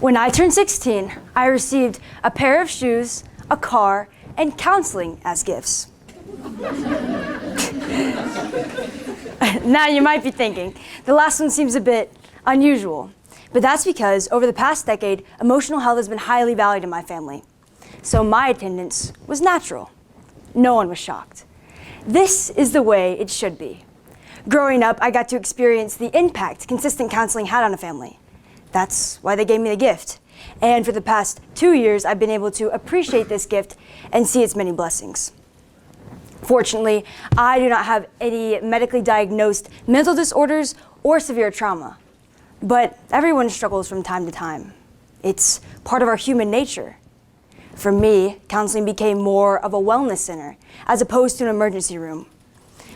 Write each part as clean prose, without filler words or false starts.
When I turned 16, I received a pair of shoes, a car, and counseling as gifts. Now you might be thinking, the last one seems a bit unusual, but that's because over the past decade, emotional health has been highly valued in my family. So my attendance was natural. No one was shocked. This is the way it should be. Growing up, I got to experience the impact consistent counseling had on a family. That's why they gave me the gift. And for the past 2 years, I've been able to appreciate this gift and see its many blessings. Fortunately, I do not have any medically diagnosed mental disorders or severe trauma. But everyone struggles from time to time. It's part of our human nature. For me, counseling became more of a wellness center as opposed to an emergency room.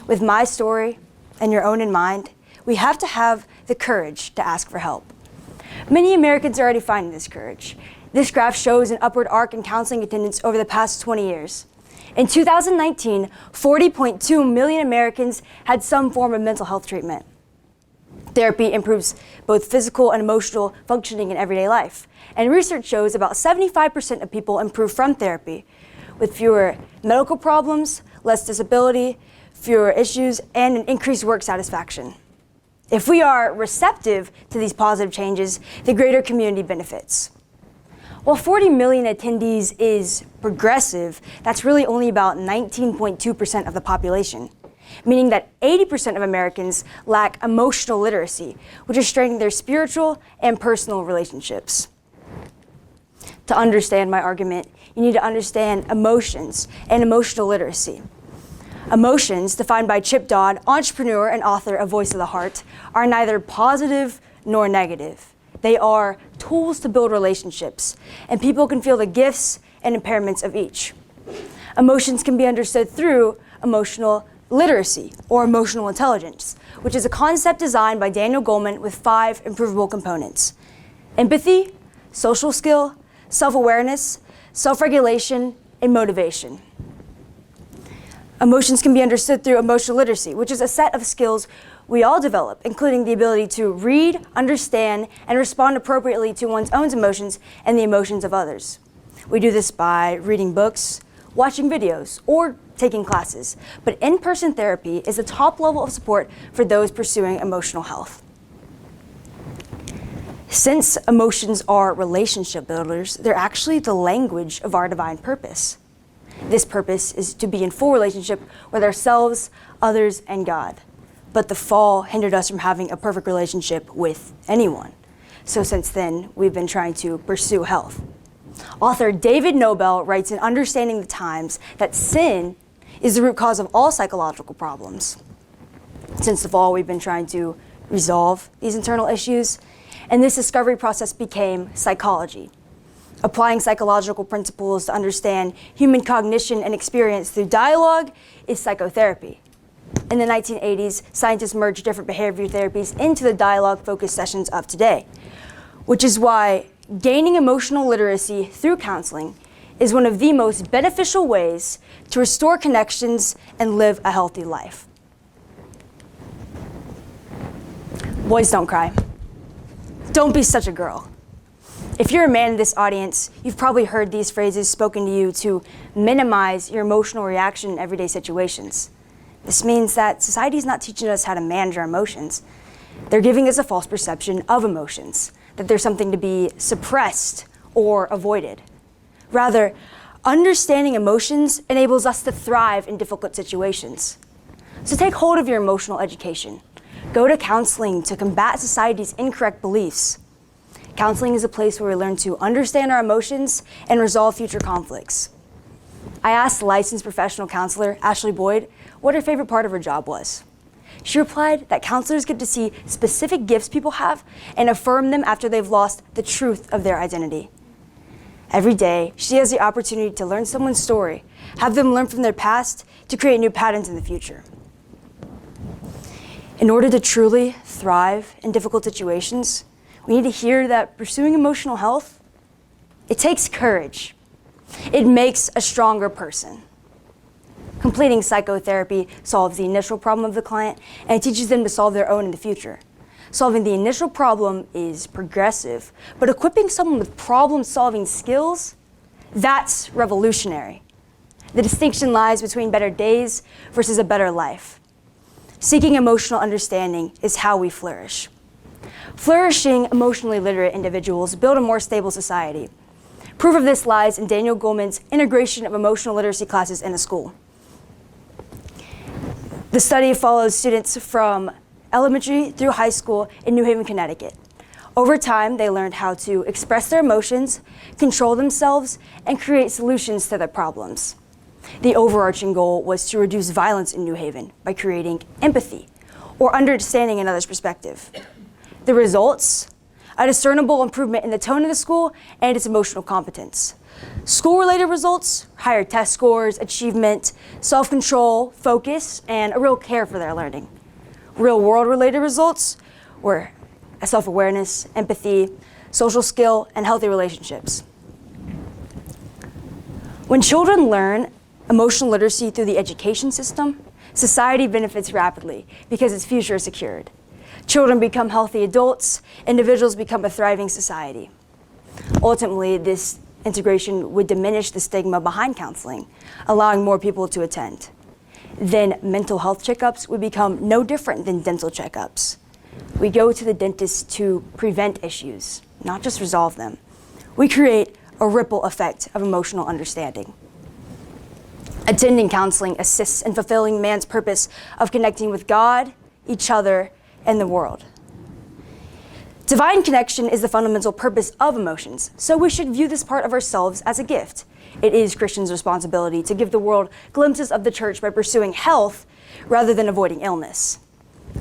With my story and your own in mind, we have to have the courage to ask for help. Many Americans are already finding this courage. This graph shows an upward arc in counseling attendance over the past 20 years. In 2019, 40.2 million Americans had some form of mental health treatment. Therapy improves both physical and emotional functioning in everyday life. And research shows about 75% of people improve from therapy, with fewer medical problems, less disability, fewer issues, and an increased work satisfaction. If we are receptive to these positive changes, the greater community benefits. While 40 million attendees is progressive, that's really only about 19.2% of the population, meaning that 80% of Americans lack emotional literacy, which is strengthening their spiritual and personal relationships. To understand my argument, you need to understand emotions and emotional literacy. Emotions, defined by Chip Dodd, entrepreneur and author of Voice of the Heart, are neither positive nor negative. They are tools to build relationships, and people can feel the gifts and impairments of each. Emotions can be understood through emotional literacy, or emotional intelligence, which is a concept designed by Daniel Goleman with 5 improvable components: empathy, social skill, self-awareness, self-regulation, and motivation. Emotions can be understood through emotional literacy, which is a set of skills we all develop, including the ability to read, understand, and respond appropriately to one's own emotions and the emotions of others. We do this by reading books, watching videos, or taking classes. But in-person therapy is the top level of support for those pursuing emotional health. Since emotions are relationship builders, they're actually the language of our divine purpose. This purpose is to be in full relationship with ourselves, others, and God. But the fall hindered us from having a perfect relationship with anyone. So since then, we've been trying to pursue health. Author David Nobel writes in Understanding the Times that sin is the root cause of all psychological problems. Since the fall, we've been trying to resolve these internal issues, and this discovery process became psychology. Applying psychological principles to understand human cognition and experience through dialogue is psychotherapy. In the 1980s, scientists merged different behavior therapies into the dialogue-focused sessions of today, which is why gaining emotional literacy through counseling is one of the most beneficial ways to restore connections and live a healthy life. Boys don't cry. Don't be such a girl. If you're a man in this audience, you've probably heard these phrases spoken to you to minimize your emotional reaction in everyday situations. This means that society is not teaching us how to manage our emotions. They're giving us a false perception of emotions, that there's something to be suppressed or avoided. Rather, understanding emotions enables us to thrive in difficult situations. So take hold of your emotional education. Go to counseling to combat society's incorrect beliefs. Counseling is a place where we learn to understand our emotions and resolve future conflicts. I asked licensed professional counselor Ashley Boyd what her favorite part of her job was. She replied that counselors get to see specific gifts people have and affirm them after they've lost the truth of their identity. Every day, she has the opportunity to learn someone's story, have them learn from their past to create new patterns in the future. In order to truly thrive in difficult situations, we need to hear that pursuing emotional health, it takes courage. It makes a stronger person. Completing psychotherapy solves the initial problem of the client and it teaches them to solve their own in the future. solving the initial problem is progressive, but equipping someone with problem-solving skills, that's revolutionary. The distinction lies between better days versus a better life. Seeking emotional understanding is how we flourish. Flourishing, emotionally literate individuals build a more stable society. Proof of this lies in Daniel Goleman's integration of emotional literacy classes in a school. The study follows students from elementary through high school in New Haven, Connecticut. Over time, they learned how to express their emotions, control themselves, and create solutions to their problems. The overarching goal was to reduce violence in New Haven by creating empathy or understanding another's perspective. The results? A discernible improvement in the tone of the school and its emotional competence. School-related results, higher test scores, achievement, self-control, focus, and a real care for their learning. Real-world-related results were self-awareness, empathy, social skill, and healthy relationships. When children learn emotional literacy through the education system, society benefits rapidly because its future is secured. Children become healthy adults, individuals become a thriving society. Ultimately, this integration would diminish the stigma behind counseling, allowing more people to attend. Then mental health checkups would become no different than dental checkups. We go to the dentist to prevent issues, not just resolve them. We create a ripple effect of emotional understanding. Attending counseling assists in fulfilling man's purpose of connecting with God, each other, and the world. Divine connection is the fundamental purpose of emotions, so we should view this part of ourselves as a gift. It is Christians' responsibility to give the world glimpses of the church by pursuing health rather than avoiding illness.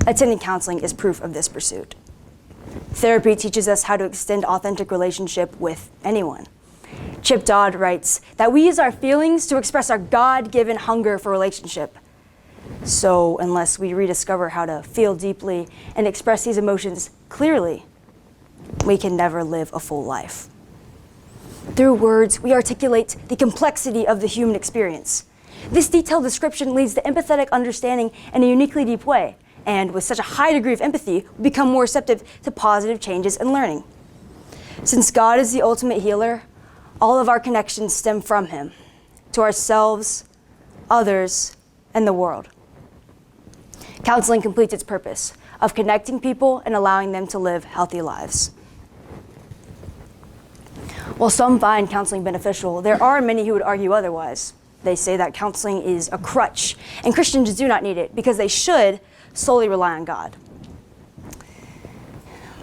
Attending counseling is proof of this pursuit. Therapy teaches us how to extend authentic relationship with anyone. Chip Dodd writes that we use our feelings to express our God-given hunger for relationship. So unless we rediscover how to feel deeply and express these emotions clearly, we can never live a full life. Through words, we articulate the complexity of the human experience. This detailed description leads to empathetic understanding in a uniquely deep way, and with such a high degree of empathy, we become more receptive to positive changes and learning. Since God is the ultimate healer, all of our connections stem from Him, to ourselves, others, and the world. Counseling completes its purpose of connecting people and allowing them to live healthy lives. While some find counseling beneficial, there are many who would argue otherwise. They say that counseling is a crutch, and Christians do not need it because they should solely rely on God.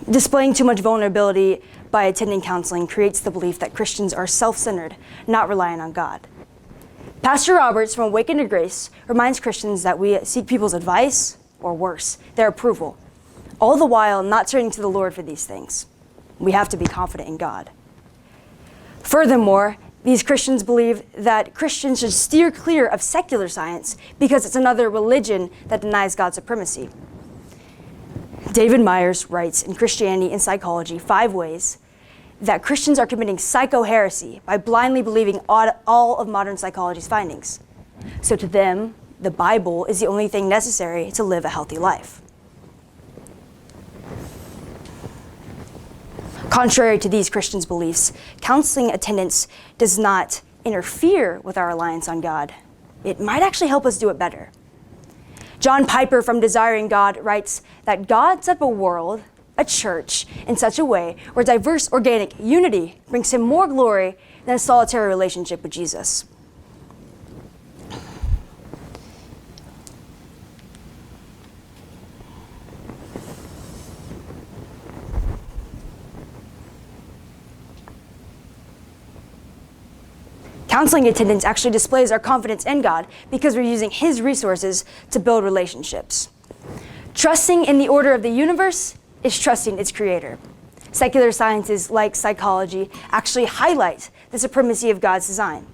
Displaying too much vulnerability by attending counseling creates the belief that Christians are self-centered, not relying on God. Pastor Roberts from Awaken to Grace reminds Christians that we seek people's advice, or worse, their approval, all the while not turning to the Lord for these things. We have to be confident in God. Furthermore, these Christians believe that Christians should steer clear of secular science because it's another religion that denies God's supremacy. David Myers writes in Christianity and Psychology 5 ways that Christians are committing psycho-heresy by blindly believing all of modern psychology's findings. So to them, the Bible is the only thing necessary to live a healthy life. Contrary to these Christians' beliefs, counseling attendance does not interfere with our reliance on God. It might actually help us do it better. John Piper from Desiring God writes that God set up a world, a church, in such a way where diverse organic unity brings Him more glory than a solitary relationship with Jesus. Counseling attendance actually displays our confidence in God because we're using His resources to build relationships. Trusting in the order of the universe is trusting its creator. Secular sciences like psychology actually highlight the supremacy of God's design.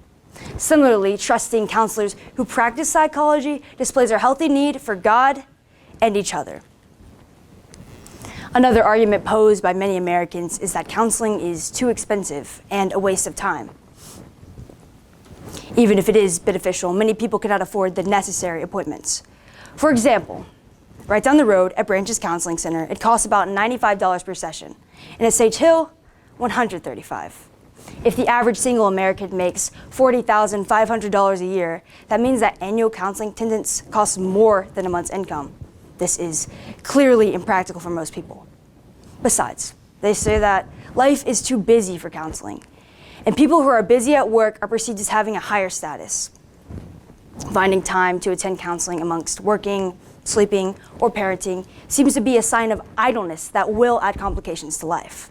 Similarly, trusting counselors who practice psychology displays our healthy need for God and each other. Another argument posed by many Americans is that counseling is too expensive and a waste of time. Even if it is beneficial, many people cannot afford the necessary appointments. For example, Right down the road at Branch's Counseling Center, it costs about $95 per session. And at Sage Hill, $135. If the average single American makes $40,500 a year, that means that annual counseling attendance costs more than a month's income. This is clearly impractical for most people. Besides, they say that life is too busy for counseling, and people who are busy at work are perceived as having a higher status. Finding time to attend counseling amongst working, sleeping, or parenting seems to be a sign of idleness that will add complications to life.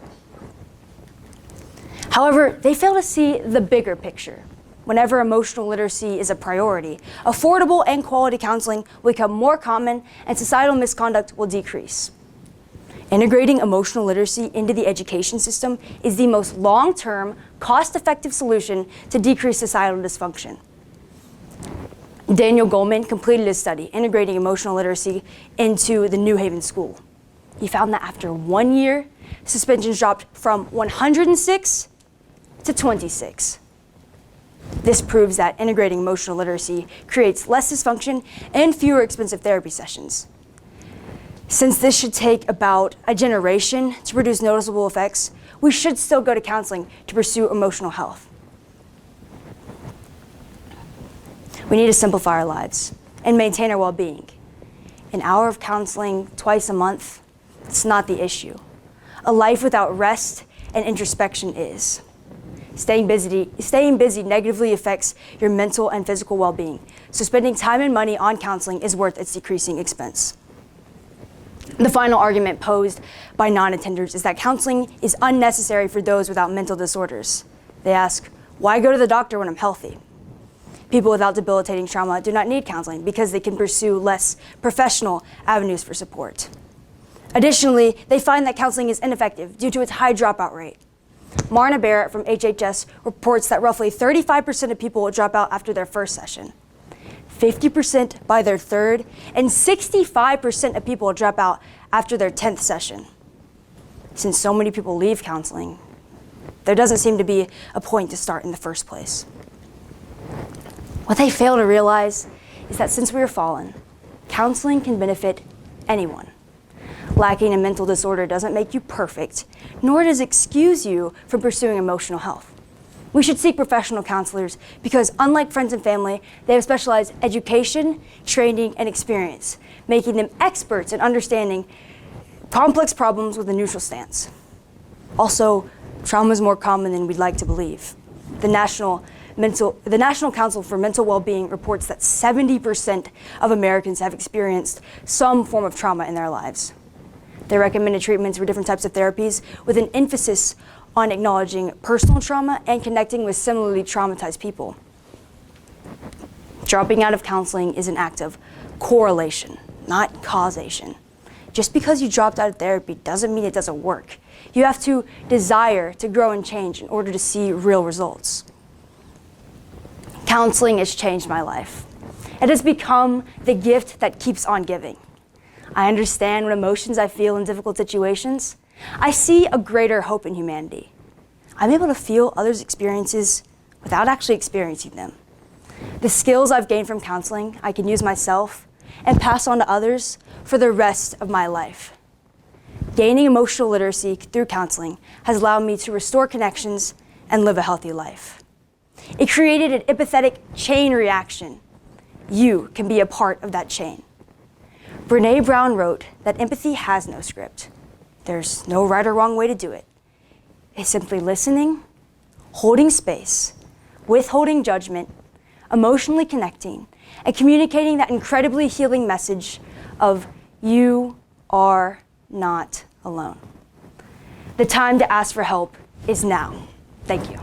However, they fail to see the bigger picture. Whenever emotional literacy is a priority, affordable and quality counseling will become more common and societal misconduct will decrease. Integrating emotional literacy into the education system is the most long-term, cost-effective solution to decrease societal dysfunction. Daniel Goleman completed a study integrating emotional literacy into the New Haven school. He found that after 1 year, suspensions dropped from 106 to 26. This proves that integrating emotional literacy creates less dysfunction and fewer expensive therapy sessions. Since this should take about a generation to produce noticeable effects, we should still go to counseling to pursue emotional health. We need to simplify our lives and maintain our well-being. An hour of counseling twice a month, it's not the issue. A life without rest and introspection is. Staying busy negatively affects your mental and physical well-being, so spending time and money on counseling is worth its decreasing expense. The final argument posed by non-attenders is that counseling is unnecessary for those without mental disorders. They ask, why go to the doctor when I'm healthy? People without debilitating trauma do not need counseling because they can pursue less professional avenues for support. Additionally, they find that counseling is ineffective due to its high dropout rate. Marna Barrett from HHS reports that roughly 35% of people will drop out after their first session, 50% by their third, and 65% of people will drop out after their 10th session. Since so many people leave counseling, there doesn't seem to be a point to start in the first place. What they fail to realize is that since we are fallen, counseling can benefit anyone. Lacking a mental disorder doesn't make you perfect, nor does it excuse you from pursuing emotional health. We should seek professional counselors because, unlike friends and family, they have specialized education, training, and experience, making them experts in understanding complex problems with a neutral stance. Also, trauma is more common than we'd like to believe. The National Council for Mental Well-Being reports that 70% of Americans have experienced some form of trauma in their lives. They recommended treatments for different types of therapies with an emphasis on acknowledging personal trauma and connecting with similarly traumatized people. Dropping out of counseling is an act of correlation, not causation. Just because you dropped out of therapy doesn't mean it doesn't work. You have to desire to grow and change in order to see real results. Counseling has changed my life. It has become the gift that keeps on giving. I understand what emotions I feel in difficult situations. I see a greater hope in humanity. I'm able to feel others' experiences without actually experiencing them. The skills I've gained from counseling, I can use myself and pass on to others for the rest of my life. Gaining emotional literacy through counseling has allowed me to restore connections and live a healthy life. It created an empathetic chain reaction. You can be a part of that chain. Brené Brown wrote that empathy has no script. There's no right or wrong way to do it. It's simply listening, holding space, withholding judgment, emotionally connecting, and communicating that incredibly healing message of you are not alone. The time to ask for help is now. Thank you.